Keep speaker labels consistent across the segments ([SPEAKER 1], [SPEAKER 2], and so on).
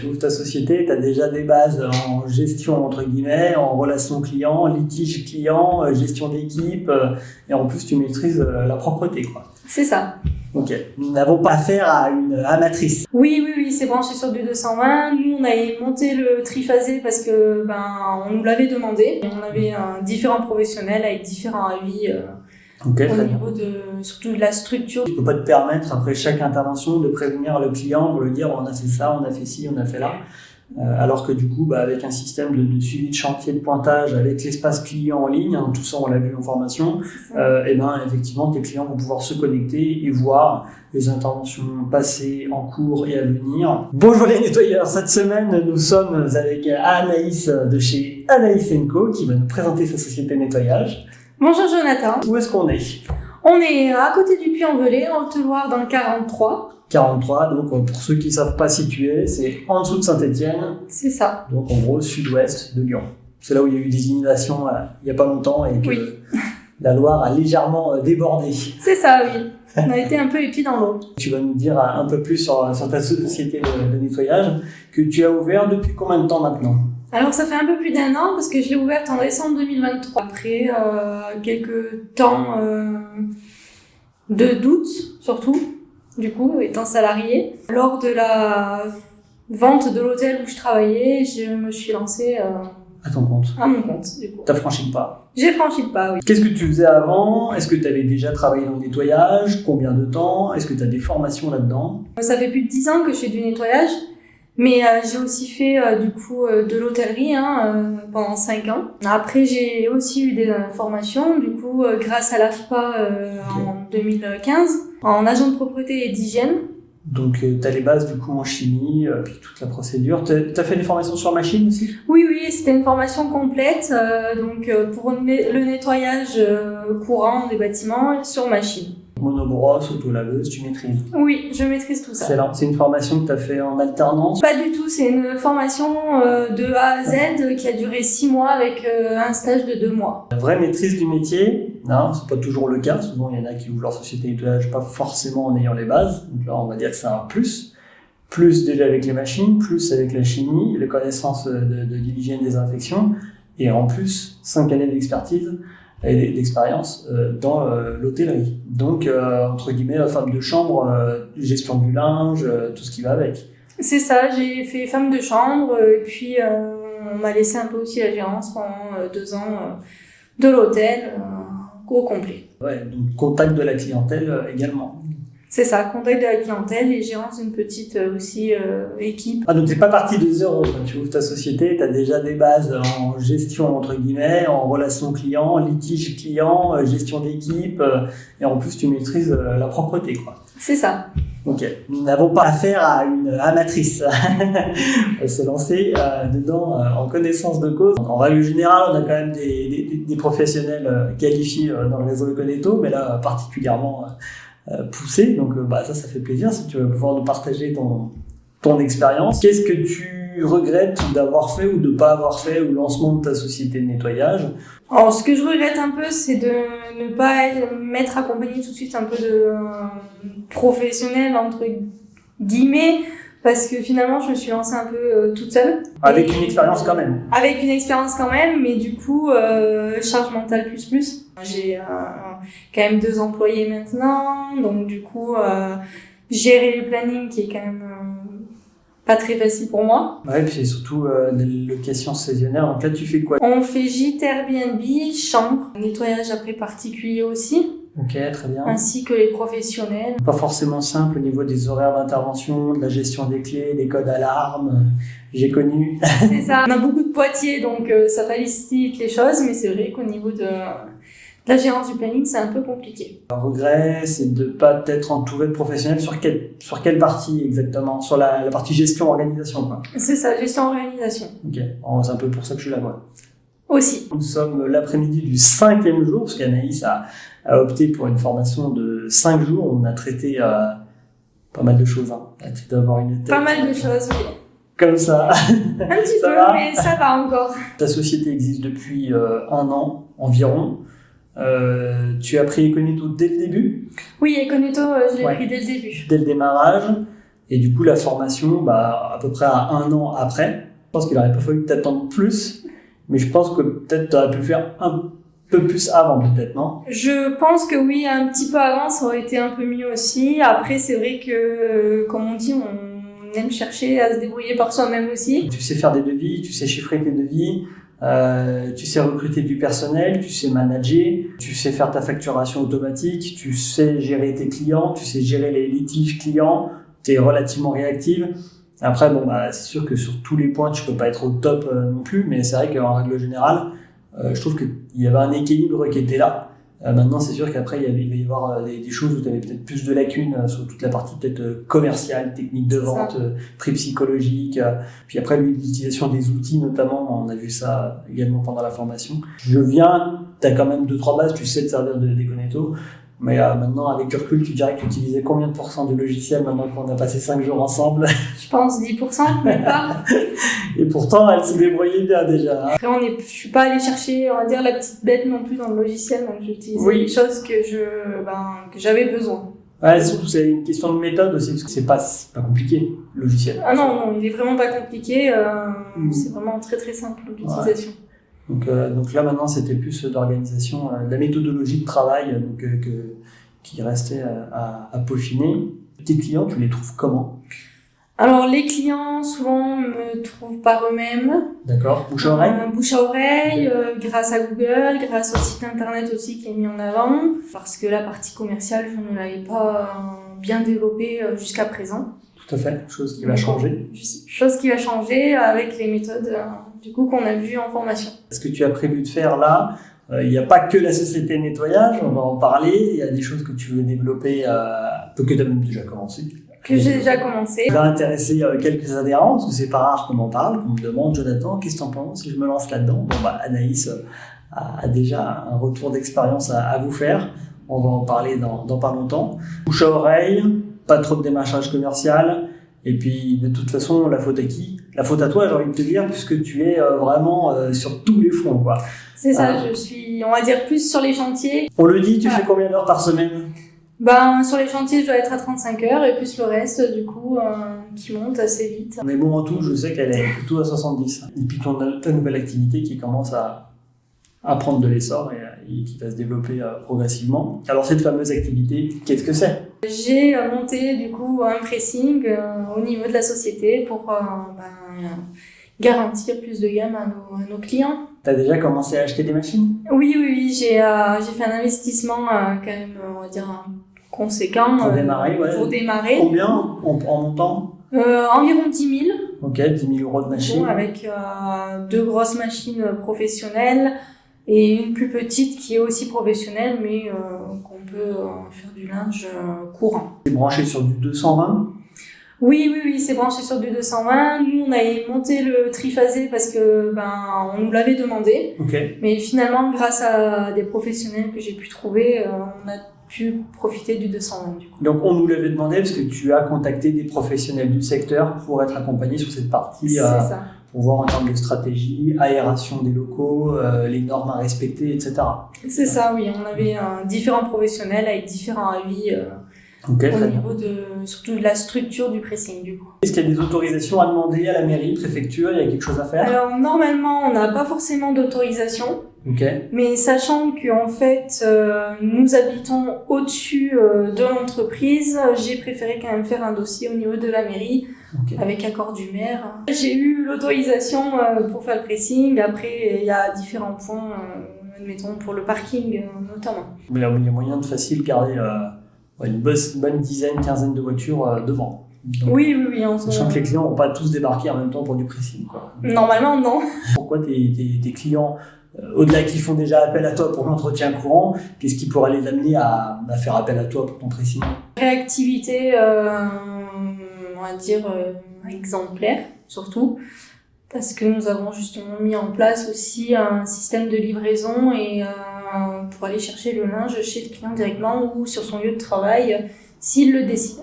[SPEAKER 1] tu ouvres ta société, tu as déjà des bases en gestion, entre guillemets, en relation client, litige client, gestion d'équipe, et en plus, tu maîtrises la propreté, quoi.
[SPEAKER 2] C'est ça.
[SPEAKER 1] Ok. Nous n'avons pas affaire à une amatrice.
[SPEAKER 2] Oui, c'est branché sur du 220. Nous, on a monté le triphasé parce que on nous l'avait demandé. On avait différents professionnels avec différents avis au niveau surtout de la structure.
[SPEAKER 1] Tu ne peux pas te permettre, après chaque intervention, de prévenir le client pour lui dire on a fait ça, on a fait ci, on a fait là. Alors que du coup, avec un système de suivi de chantier de pointage, avec l'espace client en ligne, tout ça on l'a vu en formation, effectivement tes clients vont pouvoir se connecter et voir les interventions passées, en cours et à venir. Bonjour les nettoyeurs, cette semaine nous sommes avec Anaïs de chez Anaïs & Co qui va nous présenter sa société de nettoyage.
[SPEAKER 2] Bonjour Jonathan.
[SPEAKER 1] Où est-ce qu'on est ?
[SPEAKER 2] On est à côté du Puy-en-Velay, en Haute-Loire, dans le 43.
[SPEAKER 1] 43, donc pour ceux qui ne savent pas situer, c'est en dessous de Saint-Étienne.
[SPEAKER 2] C'est ça.
[SPEAKER 1] Donc en gros, sud-ouest de Lyon. C'est là où il y a eu des inondations il n'y a pas longtemps et que la Loire a légèrement débordé.
[SPEAKER 2] C'est ça, oui. On a été un peu épis dans l'eau.
[SPEAKER 1] Tu vas nous dire un peu plus sur ta société de nettoyage que tu as ouvert depuis combien de temps maintenant ?
[SPEAKER 2] Alors ça fait un peu plus d'1 an parce que je l'ai ouverte en décembre 2023. Après quelques temps de doute surtout, du coup étant salariée. Lors de la vente de l'hôtel où je travaillais, je me suis lancée
[SPEAKER 1] à ton compte.
[SPEAKER 2] À mon compte, du coup.
[SPEAKER 1] T'as franchi le pas.
[SPEAKER 2] J'ai franchi le pas, oui.
[SPEAKER 1] Qu'est-ce que tu faisais avant ? Est-ce que tu avais déjà travaillé dans le nettoyage ? Combien de temps ? Est-ce que tu as des formations là-dedans ?
[SPEAKER 2] Ça fait plus de 10 ans que je fais du nettoyage. Mais j'ai aussi fait de l'hôtellerie pendant 5 ans. Après, j'ai aussi eu des formations, du coup, grâce à l'AFPA en 2015, en agent de propreté et d'hygiène.
[SPEAKER 1] Donc, tu as les bases du coup en chimie, puis toute la procédure. Tu as fait des formations sur machine aussi ?
[SPEAKER 2] Oui, c'était une formation complète, pour le nettoyage courant des bâtiments sur machine.
[SPEAKER 1] Monobrosse, auto-laveuse, tu maîtrises ?
[SPEAKER 2] Oui, je maîtrise tout ça.
[SPEAKER 1] Excellent. C'est une formation que tu as fait en alternance ?
[SPEAKER 2] Pas du tout, c'est une formation de A à Z qui a duré 6 mois avec un stage de 2 mois.
[SPEAKER 1] La vraie maîtrise du métier, non, c'est pas toujours le cas. Souvent, il y en a qui ouvrent leur société de nettoyage pas forcément en ayant les bases. Donc là, on va dire que c'est un plus. Plus déjà avec les machines, plus avec la chimie, les connaissances de l'hygiène des infections, et en plus, 5 années d'expertise et d'expérience dans l'hôtellerie. Donc, entre guillemets, la femme de chambre, gestion du linge, tout ce qui va avec.
[SPEAKER 2] C'est ça, j'ai fait femme de chambre, et puis on m'a laissé un peu aussi la gérance pendant 2 ans de l'hôtel, au complet.
[SPEAKER 1] Ouais, donc contact de la clientèle également.
[SPEAKER 2] C'est ça, contact de la clientèle et gérance d'une petite aussi équipe.
[SPEAKER 1] Ah, donc t'es pas parti de zéro. Quand tu ouvres ta société, t'as déjà des bases en gestion, entre guillemets, en relation client, litige client, gestion d'équipe, et en plus tu maîtrises la propreté, quoi.
[SPEAKER 2] C'est ça.
[SPEAKER 1] Ok, nous n'avons pas affaire à une amatrice. On va se lancer dedans en connaissance de cause. En règle générale, on a quand même des professionnels qualifiés dans le réseau Econetto, mais là particulièrement poussé, donc ça fait plaisir si tu vas pouvoir nous partager ton expérience. Qu'est-ce que tu regrettes d'avoir fait ou de ne pas avoir fait au lancement de ta société de nettoyage ?
[SPEAKER 2] Alors, ce que je regrette un peu, c'est de ne pas m'être accompagnée tout de suite un peu de professionnel, entre guillemets, parce que finalement, je me suis lancée un peu toute seule.
[SPEAKER 1] Avec une expérience quand même.
[SPEAKER 2] Avec une expérience quand même, mais du coup, charge mentale plus. J'ai quand même 2 employés maintenant, donc du coup, gérer le planning qui est quand même pas très facile pour moi.
[SPEAKER 1] Ouais, puis surtout les locations saisonnières. Donc là, tu fais quoi ?
[SPEAKER 2] On fait gîte, Airbnb, chambre, nettoyage après particulier aussi.
[SPEAKER 1] Ok, très bien.
[SPEAKER 2] Ainsi que les professionnels.
[SPEAKER 1] Pas forcément simple au niveau des horaires d'intervention, de la gestion des clés, des codes alarmes. J'ai connu.
[SPEAKER 2] C'est ça. On a beaucoup de Poitiers, donc ça facilite les choses, mais c'est vrai qu'au niveau de la gérance du planning, c'est un peu compliqué.
[SPEAKER 1] Un regret, c'est de ne pas être entouré de professionnels sur quelle partie exactement ? Sur la partie gestion-organisation, quoi.
[SPEAKER 2] C'est ça, gestion-organisation.
[SPEAKER 1] Ok, bon, c'est un peu pour ça que je suis là, quoi.
[SPEAKER 2] Aussi.
[SPEAKER 1] Nous sommes l'après-midi du 5e jour, parce qu'Anaïs a opté pour une formation de 5 jours. On a traité pas mal de choses. Tu dois avoir une tête.
[SPEAKER 2] Pas mal de choses, oui.
[SPEAKER 1] Comme ça.
[SPEAKER 2] Un petit peu, mais ça va encore.
[SPEAKER 1] Ta société existe depuis 1 an environ. Tu as pris Econetto dès le début ?
[SPEAKER 2] Oui, Econetto, je l'ai pris dès le début.
[SPEAKER 1] Dès le démarrage. Et du coup, la formation, à peu près à 1 an après, je pense qu'il n'aurait pas fallu t'attendre plus, mais je pense que peut-être tu aurais pu le faire un peu plus avant, peut-être, non?
[SPEAKER 2] Je pense que oui, un petit peu avant, ça aurait été un peu mieux aussi. Après, c'est vrai que, comme on dit, on aime chercher à se débrouiller par soi-même aussi.
[SPEAKER 1] Tu sais faire des devis, tu sais chiffrer tes devis, tu sais recruter du personnel, tu sais manager, tu sais faire ta facturation automatique, tu sais gérer tes clients, tu sais gérer les litiges clients, tu es relativement réactive. Après, c'est sûr que sur tous les points, tu peux pas être au top non plus, mais c'est vrai qu'en règle générale, je trouve qu'il y avait un équilibre qui était là. Maintenant, c'est sûr qu'après, il va y avoir des choses où tu avais peut-être plus de lacunes sur toute la partie peut-être commerciale, technique de vente, prix psychologique. Puis après, l'utilisation des outils, notamment, on a vu ça également pendant la formation. Tu as quand même 2-3 bases, tu sais te servir des Connecto. Mais maintenant, avec le recul, tu dirais que tu utilisais combien de pourcents de logiciels maintenant qu'on a passé 5 jours ensemble?
[SPEAKER 2] Je pense 10%, même pas.
[SPEAKER 1] Et pourtant, elle se débrouillait bien déjà.
[SPEAKER 2] Après, je suis pas allée chercher, on va dire, la petite bête non plus dans le logiciel, donc j'utilisais les choses que j'avais besoin.
[SPEAKER 1] Ouais, surtout, c'est une question de méthode aussi, parce que c'est pas compliqué, le logiciel.
[SPEAKER 2] Ah non, il est vraiment pas compliqué, c'est vraiment très très simple l'utilisation.
[SPEAKER 1] Ouais. Donc là, maintenant, c'était plus d'organisation, la méthodologie de travail qui restait à peaufiner. Tes clients, tu les trouves comment?
[SPEAKER 2] Alors, les clients, souvent, me trouvent par eux-mêmes.
[SPEAKER 1] D'accord. Bouche à oreille?
[SPEAKER 2] Bouche à oreille, grâce à Google, grâce au site internet aussi qui est mis en avant. Parce que la partie commerciale, je ne l'avais pas bien développée jusqu'à présent.
[SPEAKER 1] Tout à fait. Chose qui va changer.
[SPEAKER 2] Chose qui va changer avec les méthodes qu'on a vues en formation.
[SPEAKER 1] Ce que tu as prévu de faire là, il n'y a pas que la société nettoyage, on va en parler. Il y a des choses que tu veux développer, que tu as même déjà commencé.
[SPEAKER 2] Que j'ai déjà commencé.
[SPEAKER 1] Ça va intéresser quelques adhérents, parce que c'est pas rare qu'on en parle, qu'on me demande, Jonathan, qu'est-ce que t'en penses si je me lance là-dedans? Anaïs a déjà un retour d'expérience à vous faire. On va en parler dans pas longtemps. Bouche à oreille, pas trop de démarchage commercial. Et puis, de toute façon, la faute à qui? La faute à toi, j'ai envie de te dire, puisque tu es vraiment sur tous les fronts, quoi.
[SPEAKER 2] C'est ça, je suis, on va dire, plus sur les chantiers.
[SPEAKER 1] On le dit, tu fais combien d'heures par semaine?
[SPEAKER 2] Sur les chantiers, je dois être à 35 heures et plus le reste, du coup, qui monte assez vite.
[SPEAKER 1] Mais bon, en tout, je sais qu'elle est plutôt à 70. Et puis, ta nouvelle activité qui commence à prendre de l'essor et qui va se développer progressivement. Alors, cette fameuse activité, qu'est-ce que c'est?
[SPEAKER 2] J'ai monté, du coup, un pressing au niveau de la société pour garantir plus de gamme à nos clients.
[SPEAKER 1] Tu as déjà commencé à acheter des machines?
[SPEAKER 2] Oui, j'ai fait un investissement quand même, on va dire, conséquent.
[SPEAKER 1] Pour démarrer, ouais.
[SPEAKER 2] Pour démarrer.
[SPEAKER 1] Combien en montant?
[SPEAKER 2] Environ 10 000.
[SPEAKER 1] Ok, 10 000 euros de machine.
[SPEAKER 2] Bon, avec 2 grosses machines professionnelles et une plus petite qui est aussi professionnelle, mais qu'on peut faire du linge courant.
[SPEAKER 1] C'est branché sur du 220?
[SPEAKER 2] Oui, c'est branché sur du 220. Nous, on a monté le triphasé parce que on nous l'avait demandé.
[SPEAKER 1] Okay.
[SPEAKER 2] Mais finalement, grâce à des professionnels que j'ai pu trouver, on a pu profiter du 220 du coup.
[SPEAKER 1] Donc on nous l'avait demandé parce que tu as contacté des professionnels du secteur pour être accompagné sur cette partie.
[SPEAKER 2] C'est ça.
[SPEAKER 1] Pour voir en termes de stratégie, aération des locaux, les normes à respecter, etc.
[SPEAKER 2] C'est ça, oui. On avait différents professionnels avec différents avis. Au niveau surtout de la structure du pressing du coup.
[SPEAKER 1] Est-ce qu'il y a des autorisations à demander à la mairie, préfecture? Il y a quelque chose à faire?
[SPEAKER 2] Alors normalement on n'a pas forcément d'autorisation, mais sachant qu'en fait nous habitons au-dessus de l'entreprise, j'ai préféré quand même faire un dossier au niveau de la mairie avec accord du maire. J'ai eu l'autorisation pour faire le pressing. Après il y a différents points, admettons pour le parking notamment.
[SPEAKER 1] Mais il y a moyen de facile garder une bonne dizaine, quinzaine de voitures devant. Donc,
[SPEAKER 2] oui.
[SPEAKER 1] Sachant que les clients n'ont pas tous débarqué en même temps pour du pressing, quoi.
[SPEAKER 2] Normalement, non.
[SPEAKER 1] Pourquoi tes clients, au-delà qu'ils font déjà appel à toi pour l'entretien courant, qu'est-ce qui pourrait les amener à faire appel à toi pour ton pressing?
[SPEAKER 2] Réactivité, on va dire, exemplaire, surtout. Parce que nous avons justement mis en place aussi un système de livraison et pour aller chercher le linge chez le client directement ou sur son lieu de travail s'il le décide.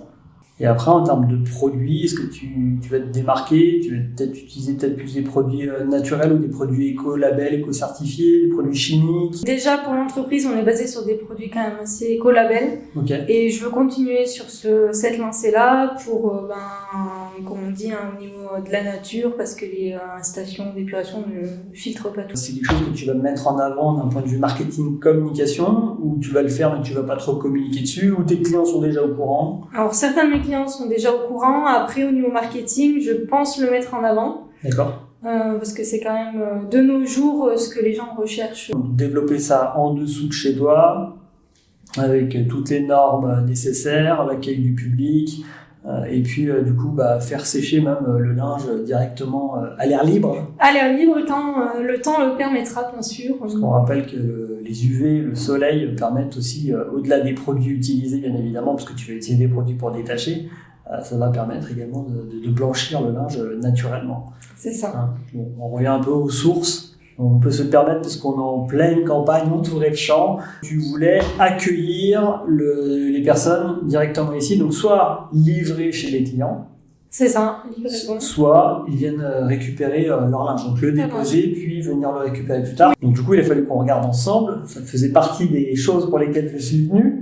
[SPEAKER 1] Et après, en termes de produits, est-ce que tu vas te démarquer? Tu vas peut-être utiliser plus des produits naturels ou des produits éco-labels, éco-certifiés, des produits chimiques?
[SPEAKER 2] Déjà, pour l'entreprise, on est basé sur des produits quand même assez éco-labels.
[SPEAKER 1] Okay.
[SPEAKER 2] Et je veux continuer sur cette lancée-là pour, comme on dit, au niveau de la nature, parce que les stations d'épuration ne filtrent pas tout.
[SPEAKER 1] C'est quelque chose que tu vas mettre en avant d'un point de vue marketing, communication, ou tu vas le faire mais tu vas pas trop communiquer dessus, ou tes clients sont déjà au courant?
[SPEAKER 2] Alors, certains de mes clients sont déjà au courant. Après, au niveau marketing, je pense le mettre en avant.
[SPEAKER 1] D'accord.
[SPEAKER 2] Parce que c'est quand même de nos jours ce que les gens recherchent.
[SPEAKER 1] Donc, développer ça en dessous de chez toi, avec toutes les normes nécessaires, l'accueil du public, et puis du coup faire sécher même le linge directement à l'air libre.
[SPEAKER 2] À l'air libre quand le temps le permettra, bien sûr.
[SPEAKER 1] Parce qu'on rappelle que les UV, le soleil permettent aussi, au-delà des produits utilisés bien évidemment, parce que tu vas utiliser des produits pour détacher, ça va permettre également de blanchir le linge naturellement.
[SPEAKER 2] C'est ça.
[SPEAKER 1] Bon, on revient un peu aux sources. On peut se le permettre parce qu'on est en pleine campagne entourée de champs. Tu voulais accueillir les personnes directement ici, donc soit livrer chez les clients,
[SPEAKER 2] c'est ça, livraison.
[SPEAKER 1] Soit ils viennent récupérer leur linge, donc le déposer puis venir le récupérer plus tard. Donc du coup il a fallu qu'on regarde ensemble, ça faisait partie des choses pour lesquelles je suis venu,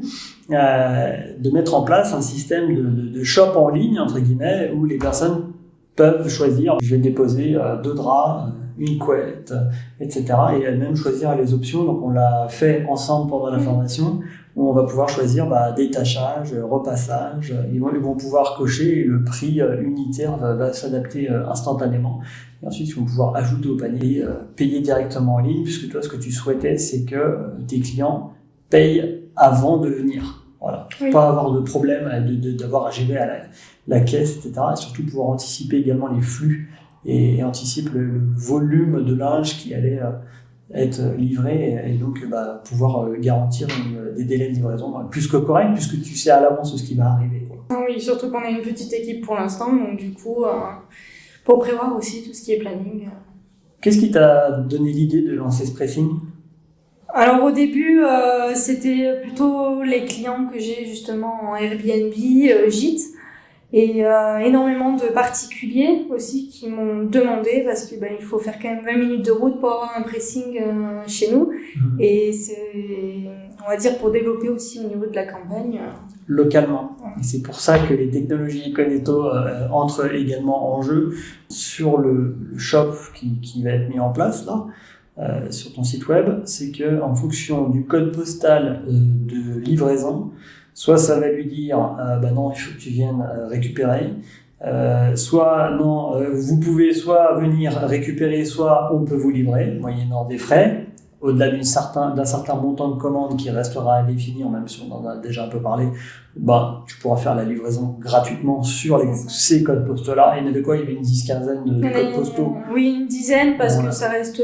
[SPEAKER 1] de mettre en place un système de shop en ligne entre guillemets où les personnes peuvent choisir, je vais déposer 2 draps, une couette, etc. et elles-mêmes choisir les options. Donc on l'a fait ensemble pendant la formation où on va pouvoir choisir détachage, repassage, ils vont pouvoir cocher et le prix unitaire va s'adapter instantanément. Et ensuite ils vont pouvoir ajouter au panier, payer directement en ligne, puisque toi ce que tu souhaitais c'est que tes clients payent avant de venir. Voilà, pour pas avoir de problème d'avoir à gérer à la caisse, etc. Et surtout pouvoir anticiper également les flux et anticipe le volume de linge qui allait être livré et donc pouvoir garantir des délais de livraison plus que corrects puisque tu sais à l'avance ce qui va arriver.
[SPEAKER 2] Oui, surtout qu'on a une petite équipe pour l'instant, donc du coup, pour prévoir aussi tout ce qui est planning.
[SPEAKER 1] Qu'est-ce qui t'a donné l'idée de lancer ce pressing ?
[SPEAKER 2] Alors au début, c'était plutôt les clients que j'ai justement en Airbnb, gîtes. Et énormément de particuliers aussi qui m'ont demandé parce que il faut faire quand même 20 minutes de route pour avoir un pressing chez nous. Et c'est, on va dire, pour développer aussi au niveau de la campagne.
[SPEAKER 1] Localement. Et c'est pour ça que les technologies Conneto entrent également en jeu sur le shop qui va être mis en place là, sur ton site web. C'est que en fonction du code postal de livraison, soit ça va lui dire non, il faut que tu viennes récupérer, soit non, vous pouvez soit venir récupérer, soit on peut vous livrer, moyennant des frais, au-delà d'un certain montant de commande qui restera à définir, même si on en a déjà un peu parlé, tu pourras faire la livraison gratuitement sur ces codes postaux-là. Il y en avait quoi ? Il y avait une 10-15aine de codes postaux.
[SPEAKER 2] Oui, une dizaine, parce que ça reste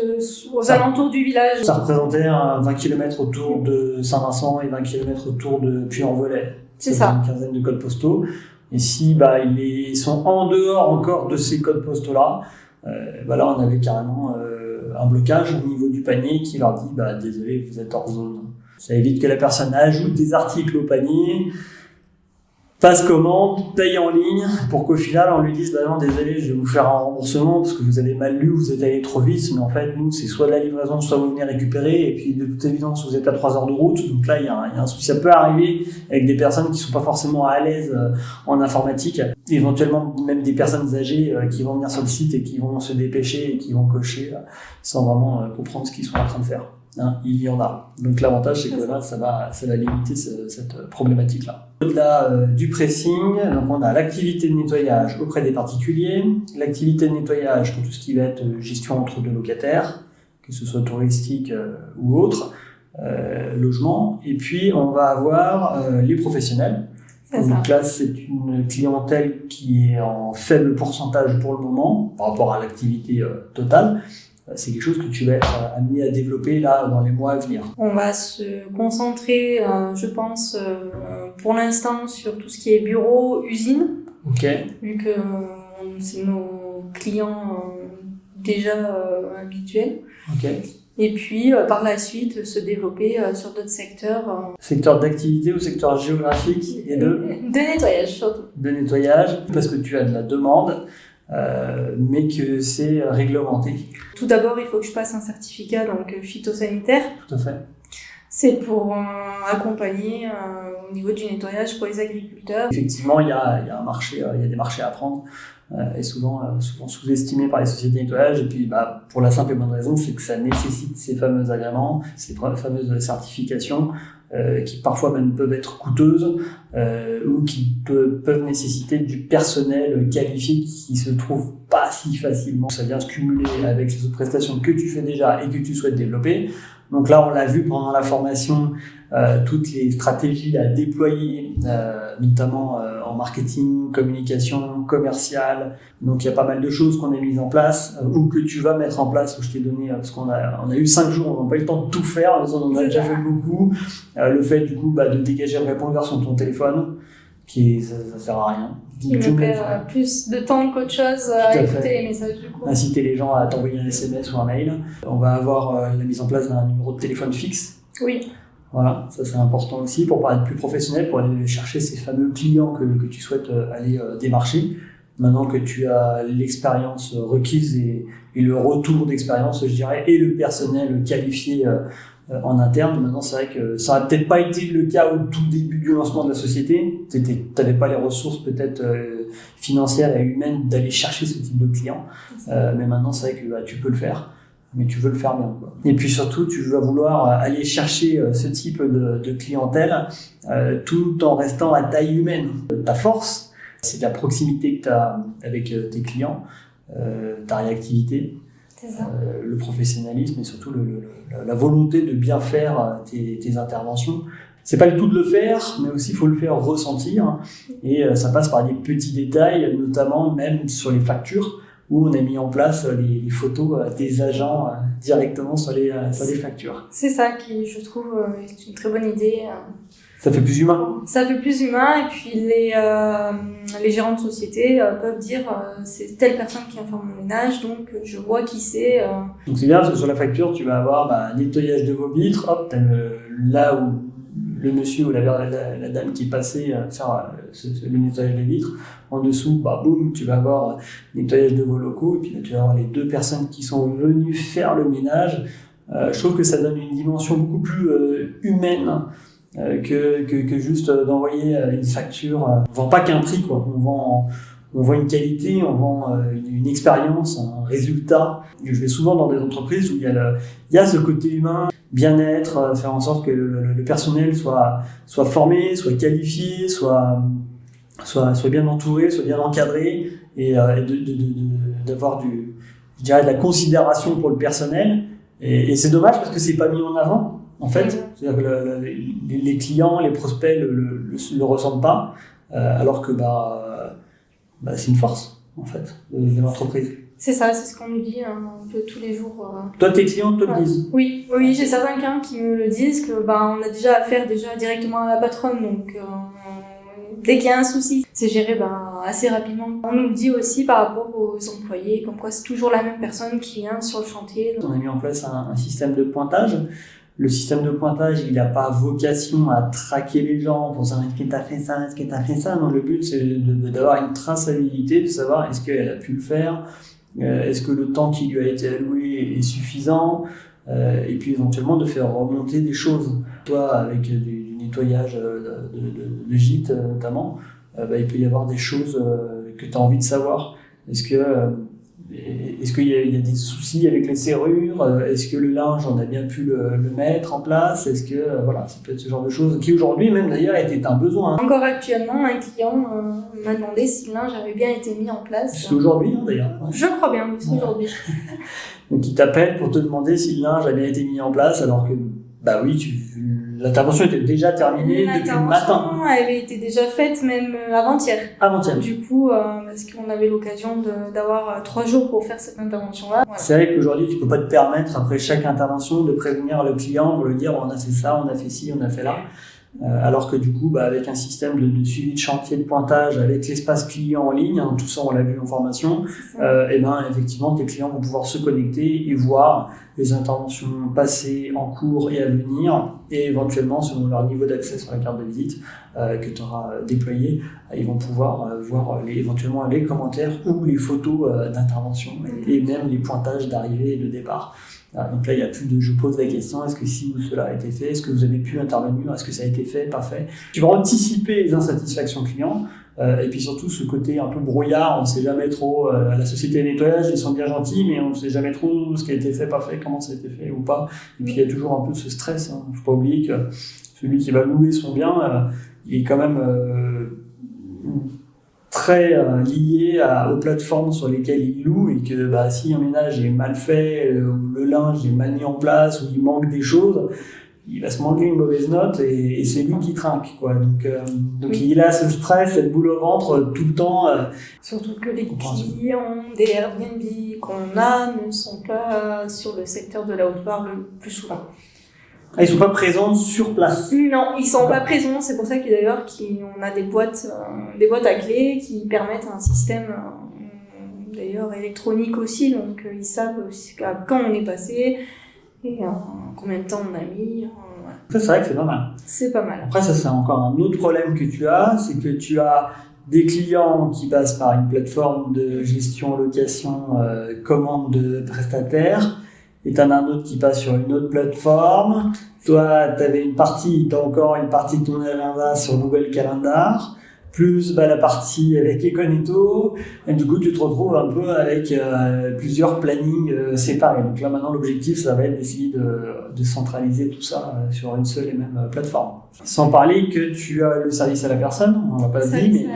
[SPEAKER 2] aux alentours du village. Ça
[SPEAKER 1] représentait 20 km autour de Saint-Vincent et 20 km autour de Puy-en-Velay.
[SPEAKER 2] C'est ça.
[SPEAKER 1] Une quinzaine de codes postaux. Et si ils sont en dehors encore de ces codes postaux-là, là on avait carrément un blocage au niveau du panier qui leur dit désolé, vous êtes hors zone. Ça évite que la personne ajoute des articles au panier, passe commande, paye en ligne, pour qu'au final on lui dise non, désolé, je vais vous faire un remboursement parce que vous avez mal lu, vous êtes allé trop vite. Mais en fait, nous, c'est soit de la livraison, soit vous venez récupérer. Et puis, de toute évidence, vous êtes à 3 heures de route. Donc là, il y a un souci. Ça peut arriver avec des personnes qui sont pas forcément à l'aise en informatique. Éventuellement, même des personnes âgées qui vont venir sur le site et qui vont se dépêcher et qui vont cocher sans vraiment comprendre ce qu'ils sont en train de faire. Il y en a. Donc l'avantage, c'est que là, ça va limiter cette problématique-là. Au-delà du pressing, donc on a l'activité de nettoyage auprès des particuliers, l'activité de nettoyage pour tout ce qui va être gestion entre deux locataires, que ce soit touristique ou autre, logement, et puis on va avoir les professionnels. Donc là, c'est une clientèle qui est en faible pourcentage pour le moment, par rapport à l'activité totale. C'est quelque chose que tu vas être amené à développer là dans les mois à venir.
[SPEAKER 2] On va se concentrer, je pense, pour l'instant sur tout ce qui est bureau, usine.
[SPEAKER 1] Ok.
[SPEAKER 2] Vu que c'est nos clients déjà habituels.
[SPEAKER 1] Ok.
[SPEAKER 2] Et puis, par la suite, se développer sur d'autres secteurs.
[SPEAKER 1] Secteur d'activité ou secteur géographique et
[SPEAKER 2] De nettoyage, surtout.
[SPEAKER 1] De nettoyage, parce que tu as de la demande, mais que c'est réglementé.
[SPEAKER 2] Tout d'abord, il faut que je passe un certificat donc phytosanitaire.
[SPEAKER 1] Tout à fait.
[SPEAKER 2] C'est pour accompagner au niveau du nettoyage pour les agriculteurs.
[SPEAKER 1] Effectivement, il y a un marché, il y a des marchés à prendre, et souvent sous-estimés par les sociétés de nettoyage. Et puis, pour la simple et bonne raison, c'est que ça nécessite ces fameux agréments, ces fameuses certifications, qui parfois même peuvent être coûteuses, ou qui peuvent nécessiter du personnel qualifié qui se trouve pas si facilement. Ça vient se cumuler avec les autres prestations que tu fais déjà et que tu souhaites développer. Donc là, on l'a vu pendant la formation, toutes les stratégies à déployer, notamment en marketing, communication, commercial. Donc il y a pas mal de choses qu'on a mises en place, ou que tu vas mettre en place, où je t'ai donné, parce qu'on a eu 5 jours, on n'a pas eu le temps de tout faire, on en a déjà fait beaucoup. Le fait du coup de dégager le répondeur sur ton téléphone, ça sert à rien.
[SPEAKER 2] Qui me perd plus de temps qu'autre chose à écouter les messages du coup.
[SPEAKER 1] Inciter les gens à t'envoyer un SMS ou un mail. On va avoir la mise en place d'un numéro de téléphone fixe.
[SPEAKER 2] Oui.
[SPEAKER 1] Voilà, ça c'est important aussi pour être plus professionnel, pour aller chercher ces fameux clients que tu souhaites aller démarcher. Maintenant que tu as l'expérience requise et le retour d'expérience, je dirais, et le personnel qualifié en interne, maintenant c'est vrai que ça n'a peut-être pas été le cas au tout début du lancement de la société. Tu n'avais pas les ressources peut-être financières et humaines d'aller chercher ce type de clients, mais maintenant c'est vrai que tu peux le faire, mais tu veux le faire bien, quoi. Et puis surtout tu vas vouloir aller chercher ce type de clientèle tout en restant à taille humaine. Ta force, c'est la proximité que tu as avec tes clients, ta réactivité, le professionnalisme et surtout la volonté de bien faire tes interventions. C'est pas le tout de le faire, mais aussi il faut le faire ressentir. Et ça passe par des petits détails, notamment même sur les factures, où on a mis en place les photos des agents directement sur les factures.
[SPEAKER 2] C'est ça qui, je trouve, est une très bonne idée.
[SPEAKER 1] Ça fait plus humain.
[SPEAKER 2] Ça fait plus humain, et puis les gérants de société peuvent dire c'est telle personne qui a fait mon ménage, donc je vois qui c'est.
[SPEAKER 1] Donc c'est bien parce que sur la facture, tu vas avoir nettoyage de vos vitres, hop, t'as là où le monsieur ou la dame qui est passée faire le nettoyage des vitres. En dessous, boum, tu vas avoir nettoyage de vos locaux, et puis là, tu vas avoir les 2 personnes qui sont venues faire le ménage. Je trouve que ça donne une dimension beaucoup plus humaine que juste d'envoyer une facture. On vend pas qu'un prix, quoi. On vend une qualité, on vend une expérience, un résultat. Je vais souvent dans des entreprises où il y a ce côté humain, bien-être, faire en sorte que le personnel soit formé, soit qualifié, soit bien entouré, soit bien encadré, et d'avoir je dirais, de la considération pour le personnel. Et c'est dommage parce que c'est pas mis en avant. En fait, c'est-à-dire que les clients, les prospects le ressentent pas, alors que c'est une force en fait de l'entreprise.
[SPEAKER 2] C'est ça, c'est ce qu'on nous dit un peu tous les jours.
[SPEAKER 1] Toi, tes clients te le disent?
[SPEAKER 2] Oui, j'ai certains clients qui me le disent que on a déjà affaire directement à la patronne, donc dès qu'il y a un souci, c'est géré assez rapidement. On nous le dit aussi par rapport aux employés, comme quoi c'est toujours la même personne qui vient sur le chantier.
[SPEAKER 1] On a mis en place un système de pointage. Le système de pointage, il n'a pas vocation à traquer les gens pour savoir est-ce que tu as fait ça, est-ce que tu as fait ça. Non, le but, c'est d'avoir une traçabilité, de savoir est-ce qu'elle a pu le faire, est-ce que le temps qui lui a été alloué est suffisant, et puis éventuellement de faire remonter des choses. Toi, avec du nettoyage de gîtes notamment, il peut y avoir des choses que tu as envie de savoir. Est-ce qu'il y a des soucis avec les serrures? Est-ce que le linge, on a bien pu le mettre en place? Est-ce que, ça peut être ce genre de choses qui aujourd'hui même d'ailleurs était un besoin.
[SPEAKER 2] Encore actuellement, un client m'a demandé si le linge avait bien été mis en place.
[SPEAKER 1] C'est aujourd'hui d'ailleurs. Ouais.
[SPEAKER 2] Je crois bien, c'est aujourd'hui.
[SPEAKER 1] Donc il t'appelle pour te demander si le linge a bien été mis en place, alors que, oui, l'intervention était déjà terminée depuis le matin.
[SPEAKER 2] Elle était déjà faite même avant-hier.
[SPEAKER 1] Avant-hier.
[SPEAKER 2] Du coup, parce qu'on avait l'occasion d'avoir 3 jours pour faire cette intervention-là. Voilà.
[SPEAKER 1] C'est vrai qu'aujourd'hui, tu peux pas te permettre, après chaque intervention, de prévenir le client pour lui dire on a fait ça, on a fait ci, on a fait là. Alors que du coup, avec un système de suivi de chantier de pointage, avec l'espace client en ligne, hein, tout ça on l'a vu en formation, et effectivement tes clients vont pouvoir se connecter et voir les interventions passées, en cours et à venir, et éventuellement selon leur niveau d'accès sur la carte de visite que tu auras déployée, ils vont pouvoir voir éventuellement les commentaires ou les photos d'intervention et même les pointages d'arrivée et de départ. Donc là, il n'y a plus de je pose la question, est-ce que ci ou cela a été fait, est-ce que vous avez pu intervenir, est-ce que ça a été fait, pas fait. Tu vas anticiper les insatisfactions clients et puis surtout ce côté un peu brouillard, on ne sait jamais trop, la société de nettoyage, ils sont bien gentils, mais on ne sait jamais trop ce qui a été fait, pas fait, comment ça a été fait ou pas. Et puis il y a toujours un peu ce stress, il ne faut pas oublier que celui qui va louer son bien, il est quand même très lié aux plateformes sur lesquelles il loue et que si un ménage est mal fait, ou le linge est mal mis en place, ou il manque des choses, il va se manquer une mauvaise note et c'est lui qui trinque, quoi. Donc il a ce stress, cette boule au ventre tout le temps.
[SPEAKER 2] Surtout que les clients des Airbnb qu'on a ne sont pas sur le secteur de la Haute-Loire le plus souvent.
[SPEAKER 1] Ils ne sont pas présents sur place.
[SPEAKER 2] Non, ils ne sont pas présents. C'est pour ça que d'ailleurs on a des boîtes à clés qui permettent un système d'ailleurs électronique aussi. Donc ils savent aussi quand on est passé et combien de temps on a mis. Voilà.
[SPEAKER 1] Ça, c'est vrai que c'est pas mal.
[SPEAKER 2] C'est pas mal.
[SPEAKER 1] Après, ça, c'est encore un autre problème que tu as, c'est que tu as des clients qui passent par une plateforme de gestion, location, commande de prestataires. Et t'en as un autre qui passe sur une autre plateforme. Toi, t'as encore une partie de ton agenda sur Google Calendar, plus la partie avec Econito. Et du coup, tu te retrouves un peu avec plusieurs plannings séparés. Donc là, maintenant, l'objectif, ça va être d'essayer de centraliser tout ça sur une seule et même plateforme. Sans parler que tu as le service à la personne, on l'a pas dit, mais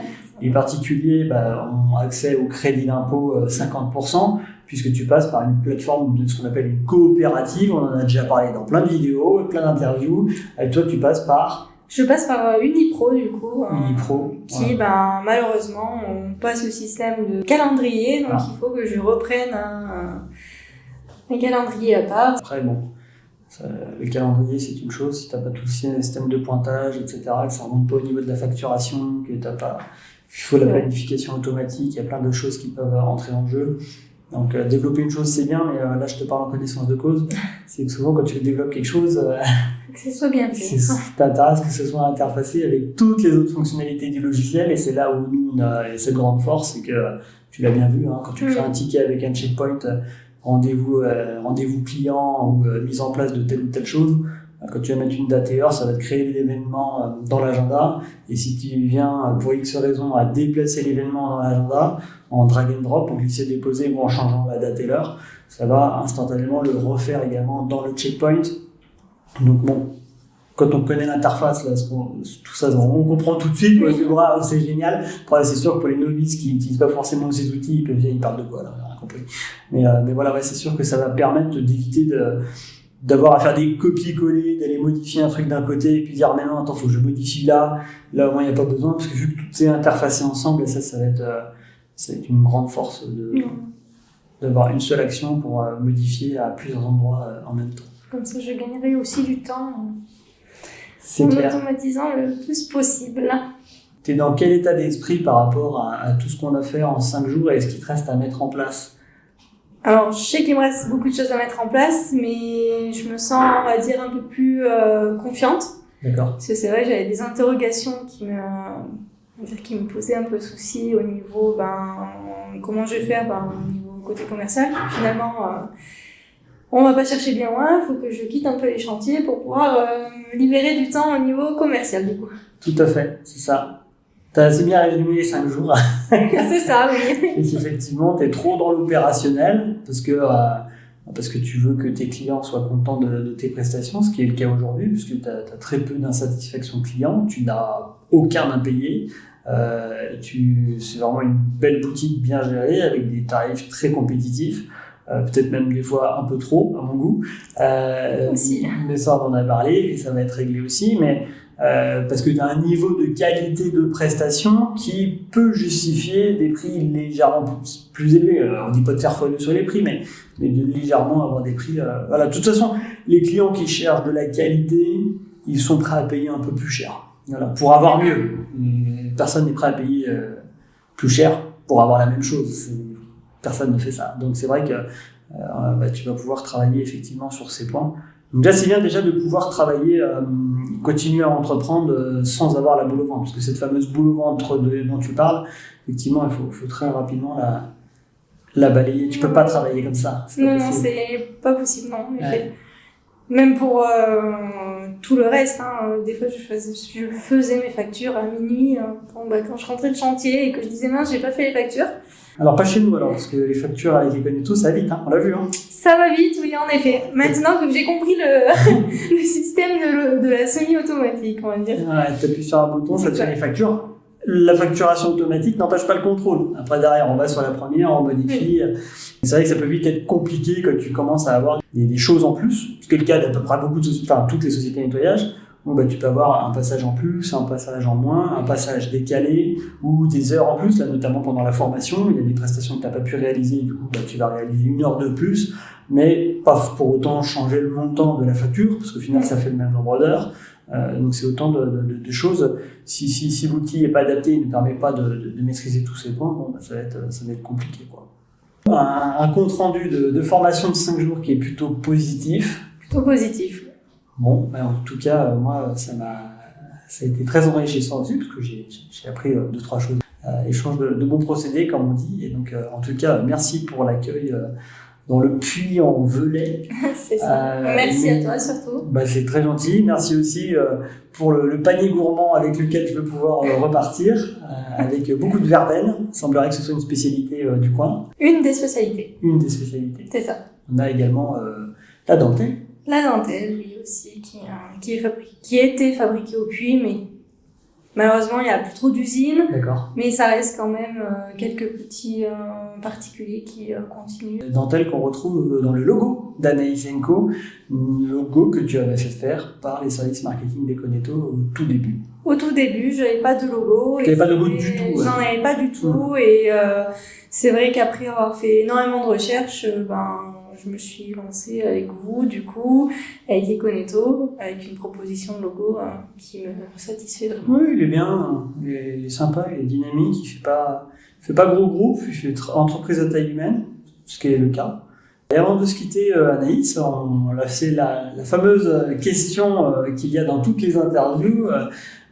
[SPEAKER 1] les particuliers ont accès au crédit d'impôt 50%, puisque tu passes par une plateforme de ce qu'on appelle une coopérative. On en a déjà parlé dans plein de vidéos, plein d'interviews. Et toi, tu passes par...
[SPEAKER 2] Je passe par Unipro, du coup.
[SPEAKER 1] Unipro.
[SPEAKER 2] Qui, malheureusement, on passe au système de calendrier. Donc, il faut que je reprenne un calendrier à part.
[SPEAKER 1] Après, le calendrier, c'est une chose. Si tu n'as pas tout le système de pointage, etc., que ça ne remonte pas au niveau de la facturation, que tu n'as pas... Il faut la planification automatique. Il y a plein de choses qui peuvent rentrer en jeu. Donc, développer une chose, c'est bien, mais là, je te parle en connaissance de cause. C'est que souvent, quand tu développes quelque chose,
[SPEAKER 2] que ce soit bien fait.
[SPEAKER 1] T'intéresse que ce soit interfacé avec toutes les autres fonctionnalités du logiciel, et c'est là où nous, on a cette grande force, c'est que tu l'as bien vu, quand tu crées un ticket avec un checkpoint, rendez-vous client ou mise en place de telle ou telle chose, quand tu vas mettre une date et heure, ça va te créer l'événement dans l'agenda. Et si tu viens, pour X raison, à déplacer l'événement dans l'agenda, en drag and drop, en glisser-déposer ou en changeant la date et l'heure, ça va instantanément le refaire également dans le checkpoint. Donc quand on connaît l'interface, là, tout ça, on comprend tout de suite, c'est génial. Après, c'est sûr que pour les novices qui n'utilisent pas forcément ces outils, ils peuvent dire, ils parlent de quoi, là, on n'a rien compris. Mais voilà, c'est sûr que ça va permettre d'éviter d'avoir à faire des copier-coller, d'aller modifier un truc d'un côté et puis dire mais non, attends, faut que je modifie là au moins il n'y a pas besoin, parce que vu que tout est interfacé ensemble, et ça va être une grande force d'avoir une seule action pour modifier à plusieurs endroits en même temps.
[SPEAKER 2] Comme ça, je gagnerai aussi du temps
[SPEAKER 1] en
[SPEAKER 2] automatisant le plus possible.
[SPEAKER 1] Tu es dans quel état d'esprit par rapport à tout ce qu'on a fait en 5 jours et ce qu'il te reste à mettre en place?
[SPEAKER 2] Alors, je sais qu'il me reste beaucoup de choses à mettre en place, mais je me sens, on va dire, un peu plus confiante.
[SPEAKER 1] D'accord.
[SPEAKER 2] Parce que c'est vrai, j'avais des interrogations qui me posaient un peu souci au niveau, comment je vais faire au niveau côté commercial. Finalement, on va pas chercher bien loin, il faut que je quitte un peu les chantiers pour pouvoir me libérer du temps au niveau commercial, du coup.
[SPEAKER 1] Tout à fait, c'est ça. T'as assez bien résumé les 5 jours.
[SPEAKER 2] C'est ça, oui.
[SPEAKER 1] Et effectivement, t'es trop dans l'opérationnel parce que tu veux que tes clients soient contents de tes prestations, ce qui est le cas aujourd'hui, puisque t'as très peu d'insatisfaction client, tu n'as aucun impayé. C'est vraiment une belle boutique bien gérée avec des tarifs très compétitifs. Peut-être même des fois un peu trop à mon goût.
[SPEAKER 2] Aussi.
[SPEAKER 1] Mais ça, on en a parlé et ça va être réglé aussi. Mais parce que tu as un niveau de qualité de prestation qui peut justifier des prix légèrement plus élevés. On ne dit pas de faire folle sur les prix, mais de légèrement avoir des prix. Voilà. De toute façon, les clients qui cherchent de la qualité, ils sont prêts à payer un peu plus cher. Voilà, pour avoir mieux. Personne n'est prêt à payer plus cher pour avoir la même chose. Personne ne fait ça. Donc c'est vrai que tu vas pouvoir travailler effectivement sur ces points. Donc là, c'est bien déjà de pouvoir travailler, continuer à entreprendre sans avoir la boule au ventre. Parce que cette fameuse boule au ventre dont tu parles, effectivement, il faut très rapidement la balayer. Tu peux pas travailler comme ça.
[SPEAKER 2] Non, c'est pas possible, non, en effet. Même pour tout le reste, des fois je faisais mes factures à minuit quand je rentrais de chantier et que je disais mince, j'ai pas fait les factures.
[SPEAKER 1] Alors pas chez nous alors, parce que les factures avec Econeto, ça va vite, on l'a vu.
[SPEAKER 2] Ça va vite, oui, en effet. Maintenant que j'ai compris le système de la semi-automatique, on va dire.
[SPEAKER 1] Ouais, t'appuies sur un bouton, ça te fait les factures. La facturation automatique n'empêche pas le contrôle. Après, derrière, on va sur la première, on modifie. Oui. C'est vrai que ça peut vite être compliqué quand tu commences à avoir des choses en plus, ce qui est le cas d'à peu près toutes les sociétés de nettoyage. Donc, tu peux avoir un passage en plus, un passage en moins, un passage décalé ou des heures en plus, là, notamment pendant la formation. Il y a des prestations que tu n'as pas pu réaliser, du coup, tu vas réaliser 1 heure de plus, mais pas pour autant changer le montant de la facture, parce qu'au final, ça fait le même nombre d'heures. Donc c'est autant de choses. Si l'outil n'est pas adapté, il ne permet pas de maîtriser tous ces points, ça va être compliqué, quoi. Un compte rendu de formation de 5 jours qui est plutôt positif.
[SPEAKER 2] Plutôt positif.
[SPEAKER 1] Bon, en tout cas, moi, ça a été très enrichissant aussi, parce que j'ai appris 2-3 choses. Échange de bons procédés, comme on dit. Et donc, en tout cas, merci pour l'accueil dans le puits en Velay.
[SPEAKER 2] C'est ça. Merci à toi surtout.
[SPEAKER 1] C'est très gentil. Merci aussi pour le panier gourmand avec lequel je vais pouvoir repartir, avec beaucoup de verveine. Il semblerait que ce soit une spécialité du coin.
[SPEAKER 2] Une des spécialités.
[SPEAKER 1] Une des spécialités.
[SPEAKER 2] C'est ça.
[SPEAKER 1] On a également la dentelle.
[SPEAKER 2] La dentelle, oui, aussi, qui a été fabriquée au puits, mais malheureusement, il n'y a plus trop d'usines.
[SPEAKER 1] D'accord.
[SPEAKER 2] Mais ça reste quand même quelques petits particuliers qui continuent.
[SPEAKER 1] Dentelle qu'on retrouve dans le logo d'Anaïs & Co, logo que tu avais fait faire par les services marketing d'Econeto au tout début.
[SPEAKER 2] Au tout début, je n'avais pas de logo.
[SPEAKER 1] Tu n'avais pas de logo du tout.
[SPEAKER 2] J'en avais pas du tout. Et c'est vrai qu'après avoir fait énormément de recherches, je me suis lancée avec vous, du coup, avec Econeto, avec une proposition de logo qui me satisfait vraiment.
[SPEAKER 1] Oui, il est bien, il est sympa, il est dynamique, il fait pas gros groupe, il fait entreprise à taille humaine, ce qui est le cas. Et avant de se quitter, Anaïs, on a fait la fameuse question qu'il y a dans toutes les interviews,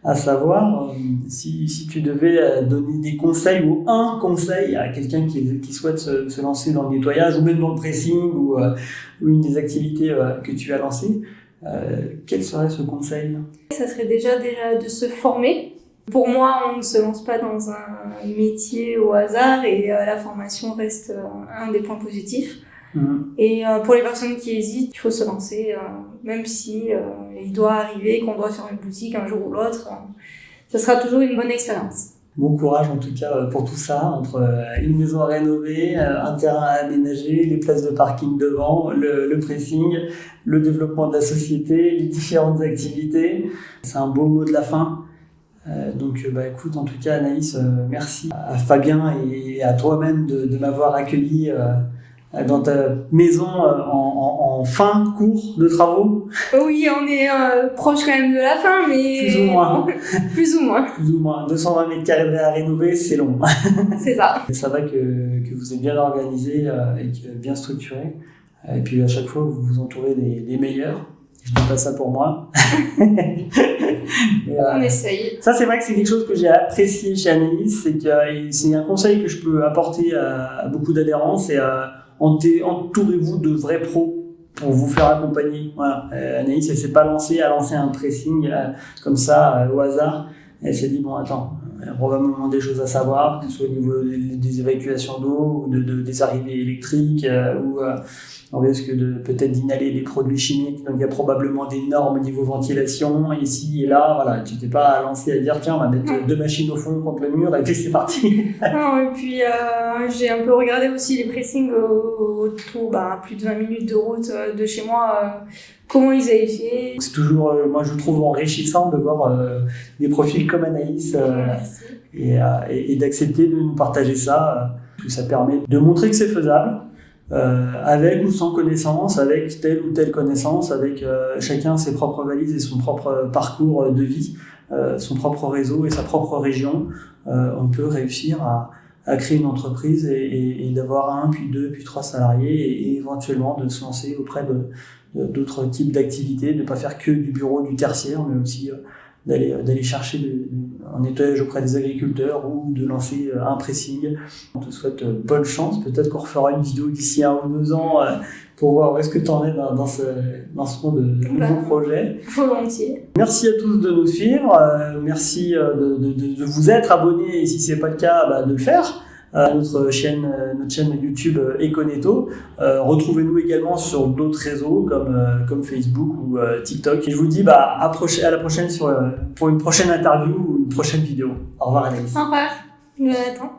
[SPEAKER 1] à savoir si tu devais donner des conseils ou un conseil à quelqu'un qui souhaite se lancer dans le nettoyage ou même dans le pressing ou une des activités que tu as lancées, quel serait ce conseil ?
[SPEAKER 2] Ça serait déjà de se former. Pour moi, on ne se lance pas dans un métier au hasard et la formation reste un des points positifs. Et pour les personnes qui hésitent, il faut se lancer, même si il doit arriver qu'on doit faire une boutique un jour ou l'autre, ça sera toujours une bonne expérience.
[SPEAKER 1] Bon courage en tout cas pour tout ça, entre une maison à rénover, un terrain à aménager, les places de parking devant, le pressing, le développement de la société, les différentes activités. C'est un beau mot de la fin. Donc écoute, en tout cas Anaïs, merci à Fabien et à toi-même de m'avoir accueilli dans ta maison en fin cours de travaux.
[SPEAKER 2] Oui, on est proche quand même de la fin, mais...
[SPEAKER 1] Plus ou moins.
[SPEAKER 2] Plus ou moins.
[SPEAKER 1] Plus ou moins. 220 mètres carrés à rénover, c'est long.
[SPEAKER 2] C'est ça.
[SPEAKER 1] Et ça va que vous êtes bien organisé et que bien structuré. Et puis à chaque fois, vous vous entourez des meilleurs. Je dis pas ça pour moi.
[SPEAKER 2] On essaye.
[SPEAKER 1] Ça, c'est vrai que c'est quelque chose que j'ai apprécié chez Anaïs, c'est un conseil que je peux apporter à beaucoup d'adhérents, c'est entourez-vous de vrais pros pour vous faire accompagner. Voilà. Anaïs, elle s'est pas lancée à lancer un pressing comme ça au hasard. Elle s'est dit bon, attends, il y a probablement des choses à savoir, que ce soit au niveau des évacuations d'eau ou des arrivées électriques ou on risque peut-être d'inhaler des produits chimiques, donc il y a probablement des normes au niveau ventilation ici et là. Voilà, tu t'es pas lancé à dire tiens, on va mettre 2 machines au fond contre le mur et puis c'est parti.
[SPEAKER 2] Non, et puis j'ai un peu regardé aussi les pressings autour, plus de 20 minutes de route de chez moi, comment ils avaient fait.
[SPEAKER 1] C'est toujours, moi je trouve enrichissant de voir des profils comme Anaïs et d'accepter de nous partager ça, parce que ça permet de montrer que c'est faisable. avec ou sans connaissance, avec telle ou telle connaissance, avec chacun ses propres valises et son propre parcours de vie, son propre réseau et sa propre région, on peut réussir à créer une entreprise et d'avoir 1, puis 2, puis 3 salariés et éventuellement de se lancer auprès d'autres types d'activités, de ne pas faire que du bureau, du tertiaire, mais aussi d'aller chercher un nettoyage auprès des agriculteurs ou de lancer un pressing. On te souhaite bonne chance. Peut-être qu'on refera une vidéo d'ici 1 ou 2 ans pour voir où est-ce que tu en es dans ce monde de nouveaux projets.
[SPEAKER 2] Volontiers.
[SPEAKER 1] Merci à tous de nous suivre. Merci de vous être abonnés et si ce n'est pas le cas, de le faire. Notre chaîne YouTube Econetto. Retrouvez-nous également sur d'autres réseaux comme Facebook ou TikTok. Et je vous dis à la prochaine pour une prochaine interview ou une prochaine vidéo. Au revoir Anaïs.
[SPEAKER 2] Au revoir. Jonathan.